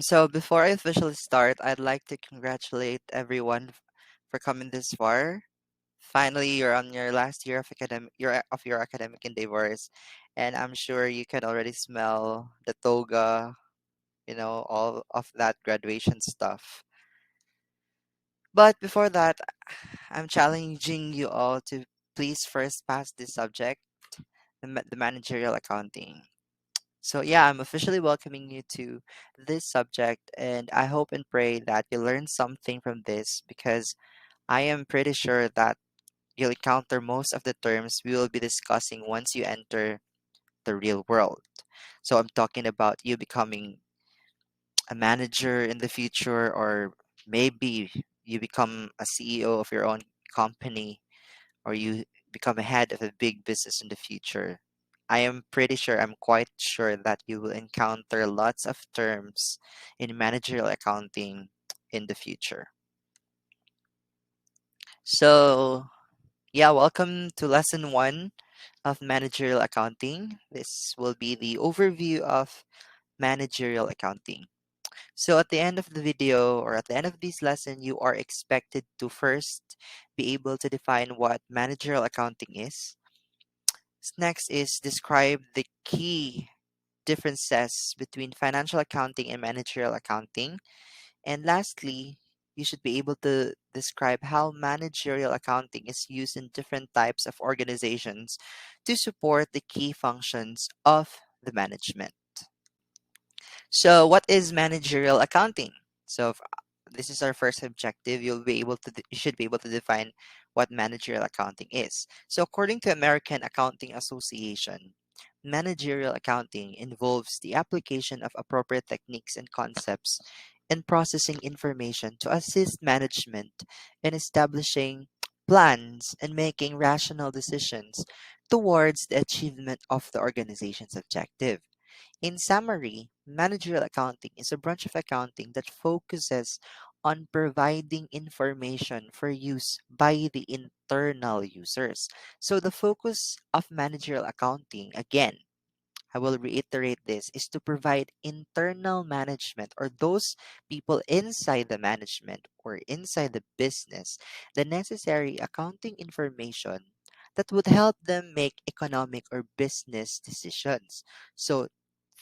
So before I officially start, I'd like to congratulate everyone for coming this far. Finally, you're on your last year of your academic endeavors, and I'm sure you can already smell the toga, all of that graduation stuff. But before that, I'm challenging you all to please first pass this subject, the managerial accounting. So, yeah, I'm officially welcoming you to this subject, and I hope and pray that you learn something from this because I am pretty sure that you'll encounter most of the terms we will be discussing once you enter the real world. So, I'm talking about you becoming a manager in the future, or maybe you become a CEO of your own company, or you become a head of a big business in the future. I'm quite sure that you will encounter lots of terms in managerial accounting in the future. So, yeah, welcome to lesson one of managerial accounting. This will be the overview of managerial accounting. So, at the end of the video or at the end of this lesson, you are expected to first be able to define what managerial accounting is. Next is describe the key differences between financial accounting and managerial accounting. And lastly, you should be able to describe how managerial accounting is used in different types of organizations to support the key functions of the management. So, what is managerial accounting? So, this is our first objective. You should be able to define what managerial accounting is. So, according to American Accounting Association, managerial accounting involves the application of appropriate techniques and concepts in processing information to assist management in establishing plans and making rational decisions towards the achievement of the organization's objective. In summary, managerial accounting is a branch of accounting that focuses on providing information for use by the internal users. So, the focus of managerial accounting, again, I will reiterate this, is to provide internal management or those people inside the management or inside the business the necessary accounting information that would help them make economic or business decisions. So,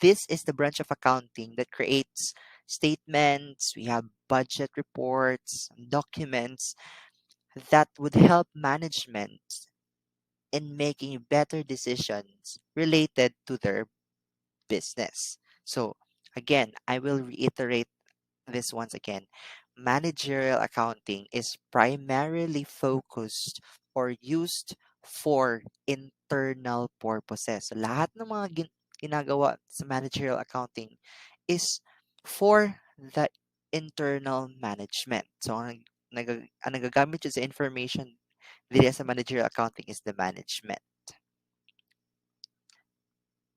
this is the branch of accounting that creates statements, we have budget reports, documents that would help management in making better decisions related to their business. So, again, I will reiterate this once again. Managerial accounting is primarily focused or used for internal purposes. So, lahat ng mga ginagawa sa managerial accounting is for the internal management. So, ang nagagamit yun sa information dito sa managerial accounting is the management.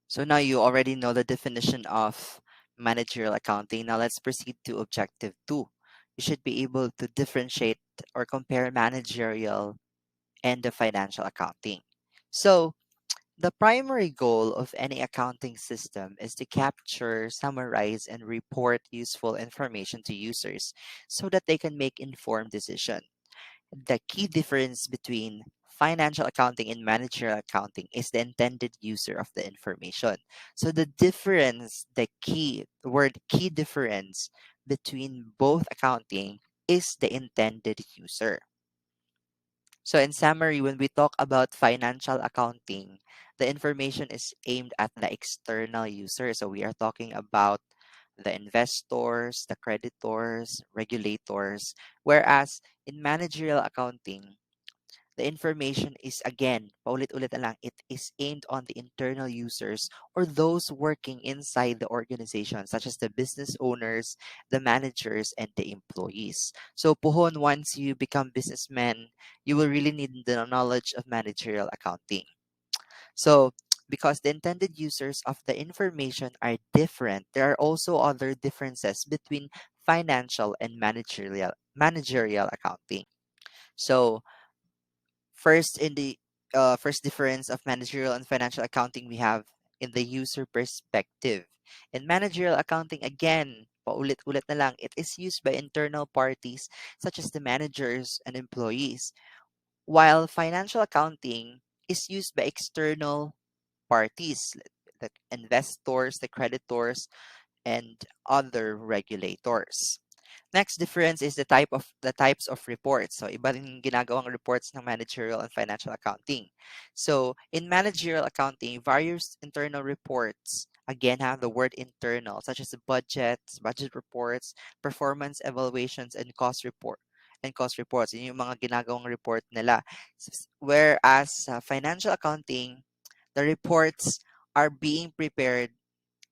So now you already know the definition of managerial accounting. Now let's proceed to objective two. You should be able to differentiate or compare managerial and the financial accounting. So the primary goal of any accounting system is to capture, summarize, and report useful information to users so that they can make informed decisions. The key difference between financial accounting and managerial accounting is the intended user of the information. So the word key difference between both accounting is the intended user. So in summary, when we talk about financial accounting, the information is aimed at the external user. So we are talking about the investors, the creditors, regulators, whereas in managerial accounting, the information is again, paulit-ulit na lang, it is aimed on the internal users or those working inside the organization, such as the business owners, the managers, and the employees. So, Puhon, once you become businessmen, you will really need the knowledge of managerial accounting. So, because the intended users of the information are different, there are also other differences between financial and managerial accounting. So, first, in the first difference of managerial and financial accounting, we have in the user perspective. In managerial accounting, again, paulit-ulit na lang, it is used by internal parties such as the managers and employees, while financial accounting is used by external parties, the investors, the creditors, and other regulators. Next difference is the types of reports. So iba rin yung ginagawang reports ng managerial and financial accounting. So in managerial accounting, various internal reports again have the word internal, such as the budget reports, performance evaluations, and cost reports. Yun yung mga ginagawang report nila. Whereas financial accounting, the reports are being prepared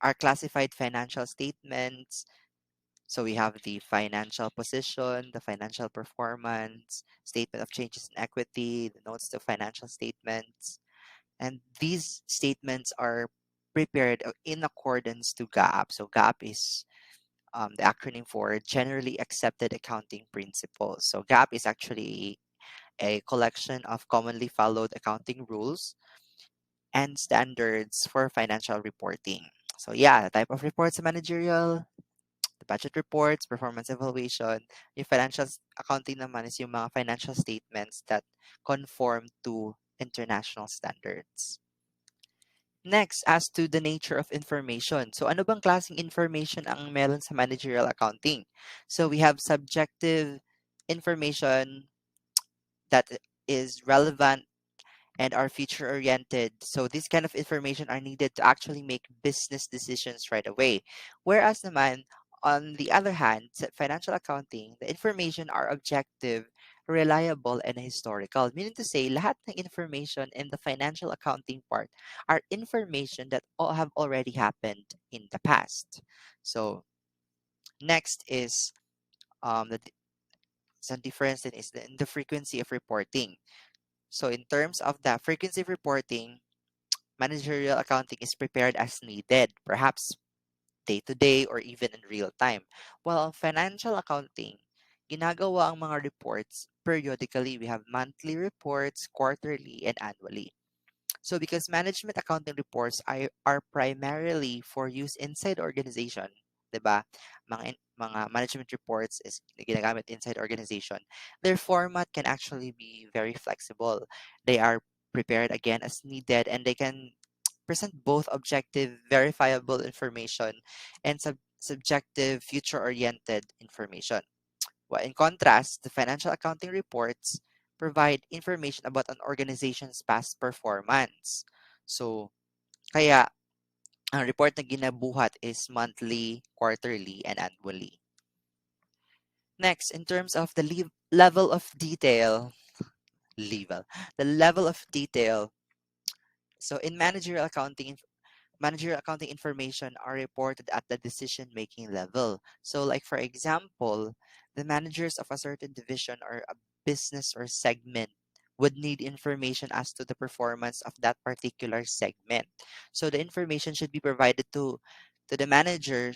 are classified financial statements. So we have the financial position, the financial performance, statement of changes in equity, the notes to financial statements. And these statements are prepared in accordance to GAAP. So GAAP is the acronym for Generally Accepted Accounting Principles. So GAAP is actually a collection of commonly followed accounting rules and standards for financial reporting. So yeah, the type of reports managerial, the budget reports, performance evaluation. Yung accounting naman is yung mga financial statements that conform to international standards. Next, as to the nature of information. So ano bang klaseng information ang meron sa managerial accounting? So we have subjective information that is relevant and are future oriented. So this kind of information are needed to actually make business decisions right away. Whereas naman, on the other hand, sa financial accounting, the information are objective, reliable, and historical. Meaning to say, lahat ng information in the financial accounting part are information that all have already happened in the past. So next is some difference in in the frequency of reporting. So in terms of the frequency of reporting, managerial accounting is prepared as needed, perhaps day to day or even in real time. While financial accounting, ginagawa ang mga reports periodically. We have monthly reports, quarterly, and annually. So because management accounting reports are primarily for use inside organization, 'di ba? Mga management reports is ginagamit inside organization. Their format can actually be very flexible. They are prepared again as needed and they can present both objective, verifiable information and subjective, future-oriented information. Well, in contrast, the financial accounting reports provide information about an organization's past performance. So, kaya ang report na ginabuhat is monthly, quarterly, and annually. Next, in terms of the level of detail, the level of detail. So, in managerial accounting information are reported at the decision making level. So, like for example, the managers of a certain division or a business or segment would need information as to the performance of that particular segment. So, the information should be provided to the manager.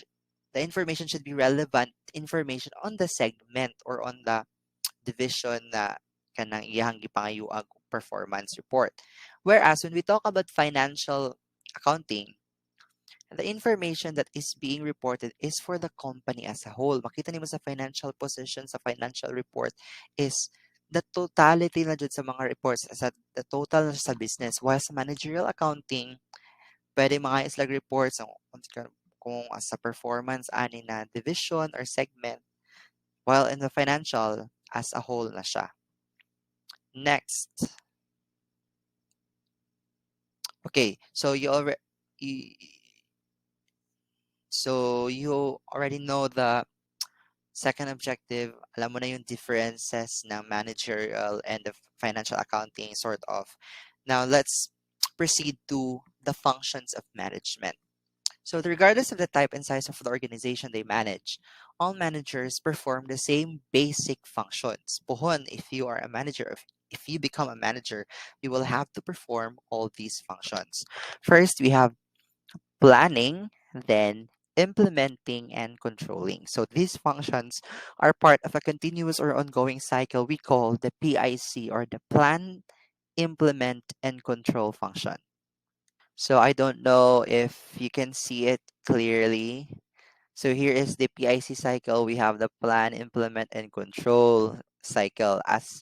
The information should be relevant information on the segment or on the division na kanang iyang gipangayuag performance report. Whereas when we talk about financial accounting, the information that is being reported is for the company as a whole. Makita nimo sa financial position, sa financial report is the totality na dyan sa mga reports, sa the total na sa business. While sa managerial accounting, pwede mga islag reports kung sa performance ani na division or segment, while in the financial, as a whole na siya. Next. Okay, so you already know the second objective. Alam mo na yung differences ng managerial and the financial accounting sort of. Now let's proceed to the functions of management. So regardless of the type and size of the organization they manage, all managers perform the same basic functions. Puhon, if you are a manager, if you become a manager, you will have to perform all these functions. First, we have planning, then implementing and controlling. So these functions are part of a continuous or ongoing cycle we call the PIC, or the plan, implement and control function. So I don't know if you can see it clearly. So here is the PIC cycle. We have the plan, implement, and control cycle as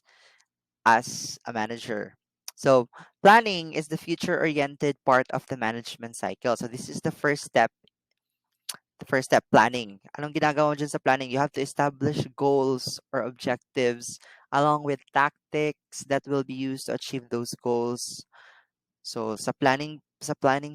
a manager. So planning is the future-oriented part of the management cycle. So this is the first step. The first step, planning. Anong ginagawa mo dyan sa planning? You have to establish goals or objectives along with tactics that will be used to achieve those goals. So sa planning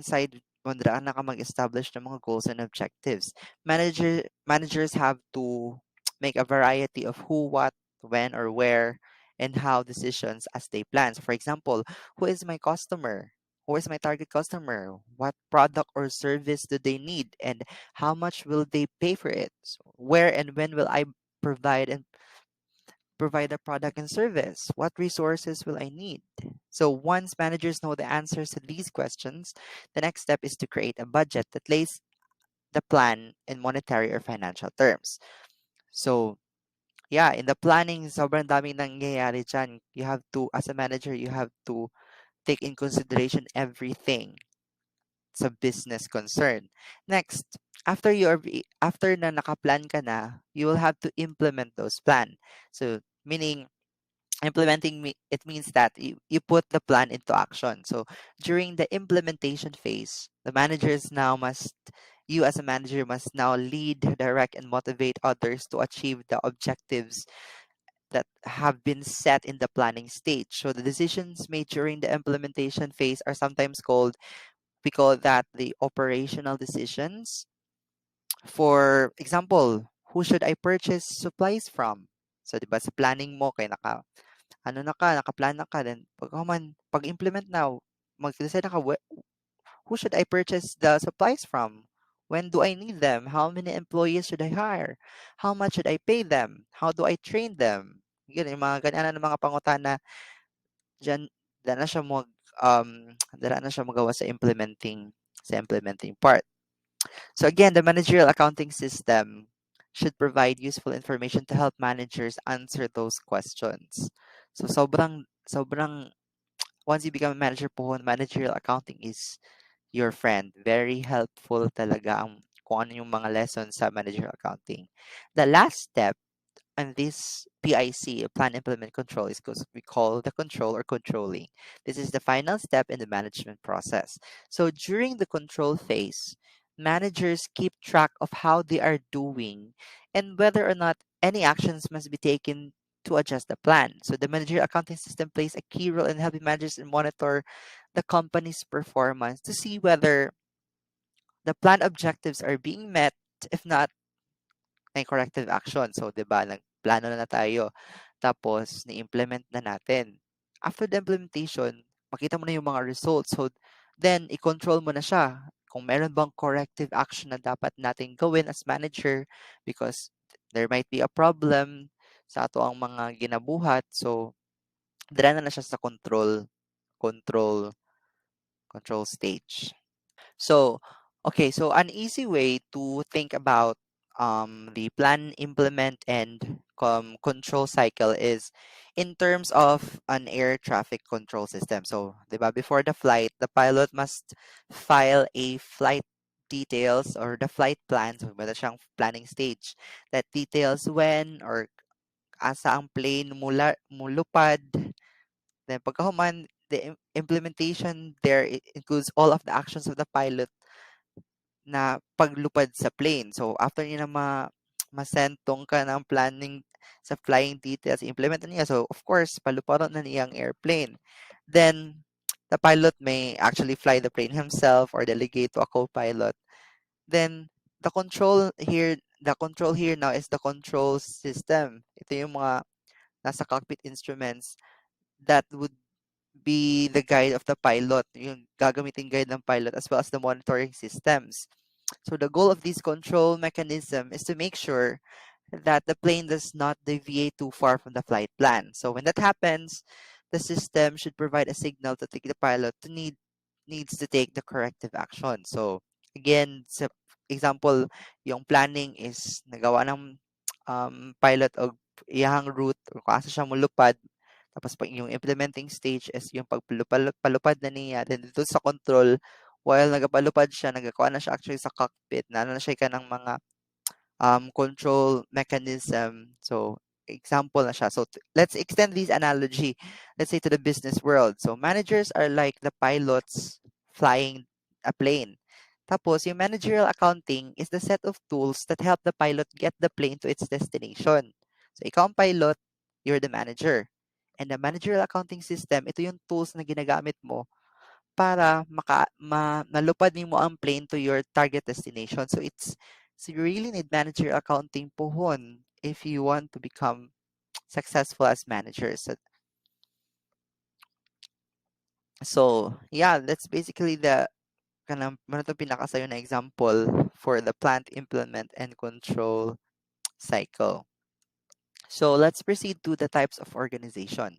side, mandaan na ka mag-establish ng mga goals and objectives. Managers have to make a variety of who, what, when, or where, and how decisions as they plan. So for example, who is my customer? Who is my target customer? What product or service do they need? And how much will they pay for it? So where and when will I provide a product and service? What resources will I need? So once managers know the answers to these questions, the next step is to create a budget that lays the plan in monetary or financial terms. So yeah, in the planning, sobrang daming nangyayari dyan. You have to, as a manager, you have to take in consideration everything sa business concern. Next, after na nakaplan ka na, you will have to implement those plan. So meaning it means that you put the plan into action. So during the implementation phase, you as a manager must now lead, direct, and motivate others to achieve the objectives that have been set in the planning stage. So the decisions made during the implementation phase are sometimes we call that the operational decisions. For example, who should I purchase supplies from? So, di ba, sa planning mo, kaya nakaplan na ka, then pag-implement na, mag-decide na ka, who should I purchase the supplies from? When do I need them? How many employees should I hire? How much should I pay them? How do I train them? Yun, yung mga ganyan na mga pangutana, dyan, dyan na siya dyan na siya magawa sa implementing part. So again, the managerial accounting system should provide useful information to help managers answer those questions. So sobrang once you become a manager po, managerial accounting is your friend. Very helpful talaga ang kung ano yung mga lessons sa managerial accounting. The last step and this PIC, Plan Implement Control, is what we call the control or controlling. This is the final step in the management process. So during the control phase, managers keep track of how they are doing and whether or not any actions must be taken to adjust the plan. So the managerial accounting system plays a key role in helping managers monitor the company's performance to see whether the plan objectives are being met. If not, may corrective action. So, 'di ba, nagplano na tayo. Tapos ni-implement na natin. After the implementation, makita mo na yung mga results. So, then i-control mo na siya. Kung meron bang corrective action na dapat nating gawin as manager because there might be a problem sa ato ang mga ginabuhat. So, dala na siya sa control, control stage. So, okay, so an easy way to think about the plan, implement, and control cycle is in terms of an air traffic control system. So, diba, before the flight, the pilot must file a flight details or the flight plan. So, meron siyang planning stage that details when or asa ang plane mulupad. Then, pagkahuman, the implementation there includes all of the actions of the pilot na paglupad sa plane. So, after niya na masentong ka ng planning sa flying details, implement na niya. So, of course, paluparon na niya ang airplane. Then, the pilot may actually fly the plane himself or delegate to a co-pilot. Then, the control here now is the control system. Ito yung mga nasa cockpit instruments that would be the guide of the pilot, yung gagamitin guide ng pilot as well as the monitoring systems. So the goal of this control mechanism is to make sure that the plane does not deviate too far from the flight plan. So when that happens, the system should provide a signal to take the pilot needs to take the corrective action. So again, sa example, yung planning is nagawa ng pilot og iyahang route o kung asa siya mulupad. Tapos pag yung implementing stage is yung pagpalupad na niya. Then dito sa control, while nagapalupad siya, nagakuha na siya actually sa cockpit, na siya ka ng mga control mechanism. So, example na siya. So, let's extend this analogy, let's say, to the business world. So, managers are like the pilots flying a plane. Tapos, yung managerial accounting is the set of tools that help the pilot get the plane to its destination. So, ikaw ang pilot, you're the manager. And the managerial accounting system, ito yung tools na ginagamit mo para nalupad mo ang plane to your target destination. So you really need managerial accounting pohon if you want to become successful as managers. So yeah, that's basically the kanang ano to pinakasayo na example for the plant implement and control cycle. So let's proceed to the types of organization.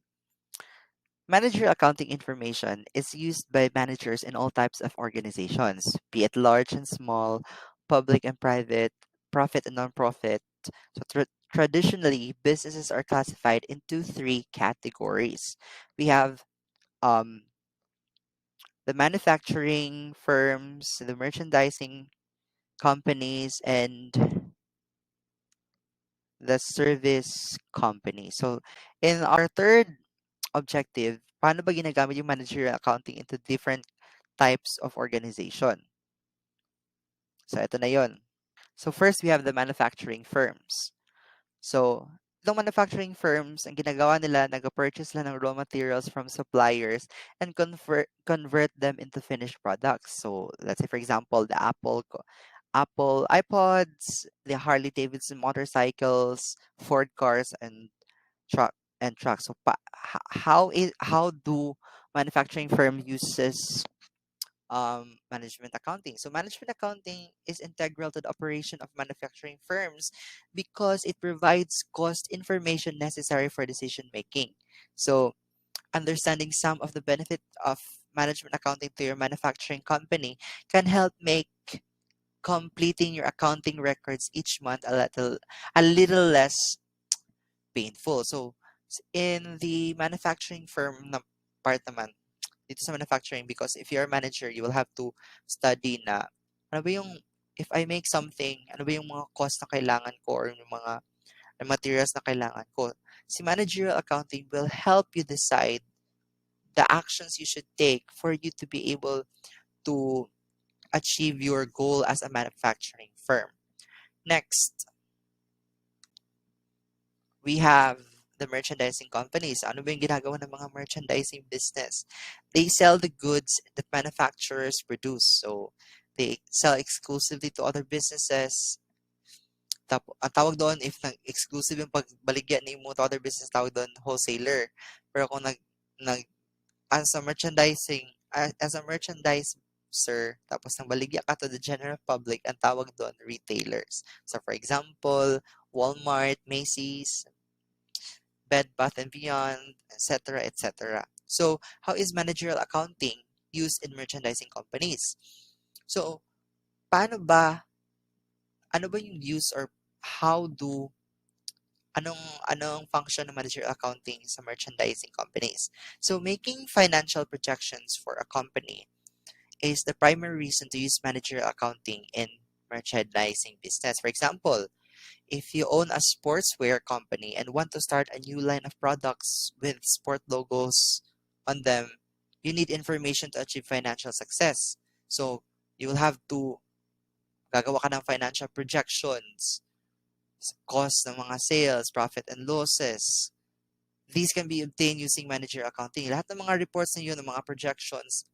Managerial accounting information is used by managers in all types of organizations, be it large and small, public and private, profit and non-profit. So traditionally, businesses are classified into three categories. We have um, the manufacturing firms, the merchandising companies, and the service company. So in our third objective, paano ba ginagamit yung managerial accounting into different types of organization? So, ito na yon. So, first, we have the manufacturing firms. So, itong manufacturing firms, ang ginagawa nila, nag-purchase lang ng raw materials from suppliers and convert them into finished products. So, let's say, for example, the Apple iPods, the Harley Davidson motorcycles, Ford cars, and truck trucks. So how do manufacturing firm uses management accounting? So management accounting is integral to the operation of manufacturing firms because it provides cost information necessary for decision making. So understanding some of the benefit of management accounting to your manufacturing company can help make completing your accounting records each month a little less painful. So, in the manufacturing firm na part naman, dito sa manufacturing, because if you're a manager, you will have to study na, ano ba yung, if I make something, ano ba yung mga cost na kailangan ko or yung mga materials na kailangan ko. Si managerial accounting will help you decide the actions you should take for you to be able to achieve your goal as a manufacturing firm. Next, we have the merchandising companies. Ano ba yung ginagawa ng mga merchandising business? They sell the goods that manufacturers produce. So, they sell exclusively to other businesses. Ang tawag doon, if exclusive yung pagbaligyan ni mo to other business, tawag doon wholesaler. Pero kung nag as a merchandising, as a merchandiser, tapos nang baligya ka to the general public, ang tawag doon retailers. So, for example, Walmart, Macy's, Bed Bath and Beyond, etc., etc. So, how is managerial accounting used in merchandising companies? So, paano ba, ano ba yung use or how do, anong function ng managerial accounting sa merchandising companies? So, making financial projections for a company is the primary reason to use managerial accounting in merchandising business. For example, if you own a sportswear company and want to start a new line of products with sport logos on them, you need information to achieve financial success. So, you will have to gagawa ka ng financial projections, cost ng mga sales, profit and losses. These can be obtained using managerial accounting. Lahat ng mga reports na yun, ng mga projections,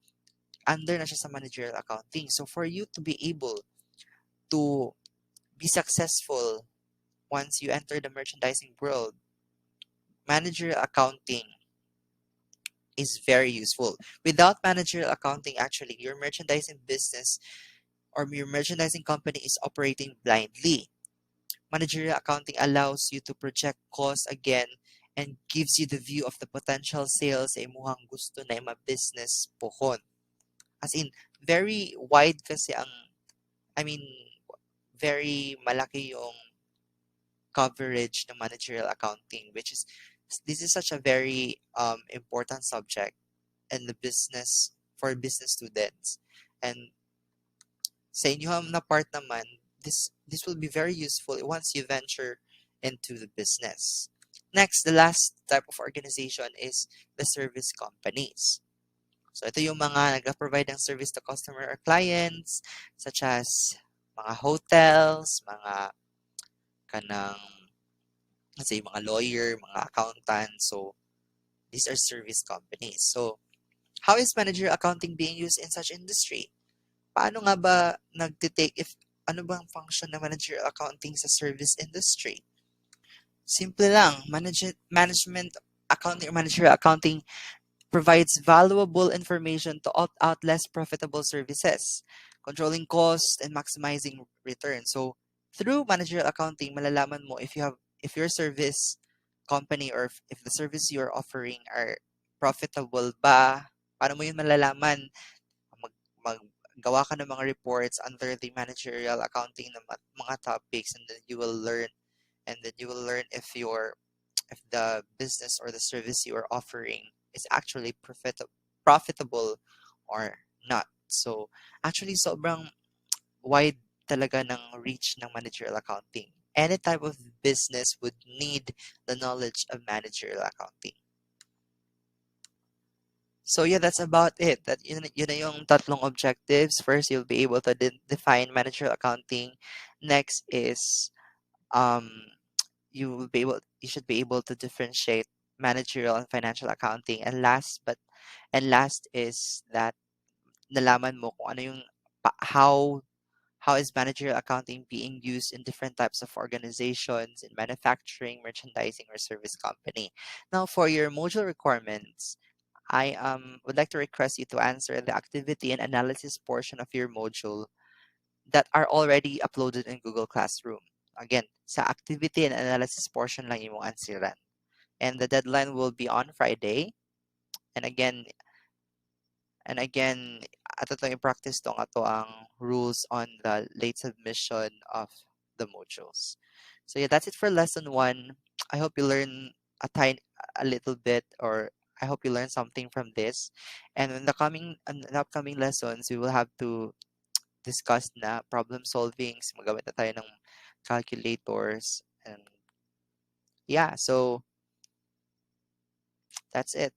under na siya sa managerial accounting. So, for you to be able to be successful once you enter the merchandising world, managerial accounting is very useful. Without managerial accounting, actually, your merchandising business or your merchandising company is operating blindly. Managerial accounting allows you to project costs again and gives you the view of the potential sales sa imuhang gusto na business pohon. As in, very wide kasi I mean, very malaki yung coverage ng managerial accounting, which is, this is such a very important subject in the business for business students. And sa inyo na part naman, this will be very useful once you venture into the business. Next, the last type of organization is the service companies. So ito yung mga nag-provide ng service to customer or clients, such as mga hotels, mga kanang, let's say, mga lawyer, mga accountant. So these are service companies. So how is managerial accounting being used in such industry? Paano nga ba nagtitake if ano bang function ng managerial accounting sa service industry? Simple lang, management accounting or managerial accounting provides valuable information to opt out less profitable services, controlling costs and maximizing return. So, through managerial accounting, malalaman mo if your service company or if the service you're offering are profitable ba. Paano mo yun malalaman? Mag, maggawa ka ng mga reports under the managerial accounting ng mga topics, and then you will learn if the business or the service you are offering is actually profitable or not. So, actually, sobrang wide talaga ng reach ng managerial accounting. Any type of business would need the knowledge of managerial accounting. So yeah, that's about it. Yun na yung tatlong objectives. First, you'll be able to define managerial accounting. Next is um you should be able to differentiate managerial and financial accounting. And last is that nalaman mo kung ano yung how is managerial accounting being used in different types of organizations in manufacturing, merchandising, or service company. Now, for your module requirements, I would like to request you to answer the activity and analysis portion of your module that are already uploaded in Google Classroom. Again, sa activity and analysis portion lang yung answeran. And the deadline will be on Friday. And again, ato to i-practice tong ato ang rules on the late submission of the modules. So yeah, that's it for lesson 1. I hope you learn a little bit, or I hope you learn something from this. And in the upcoming lessons, we will have to discuss na problem solving. Magamit na tayo ng calculators. And yeah, so that's it.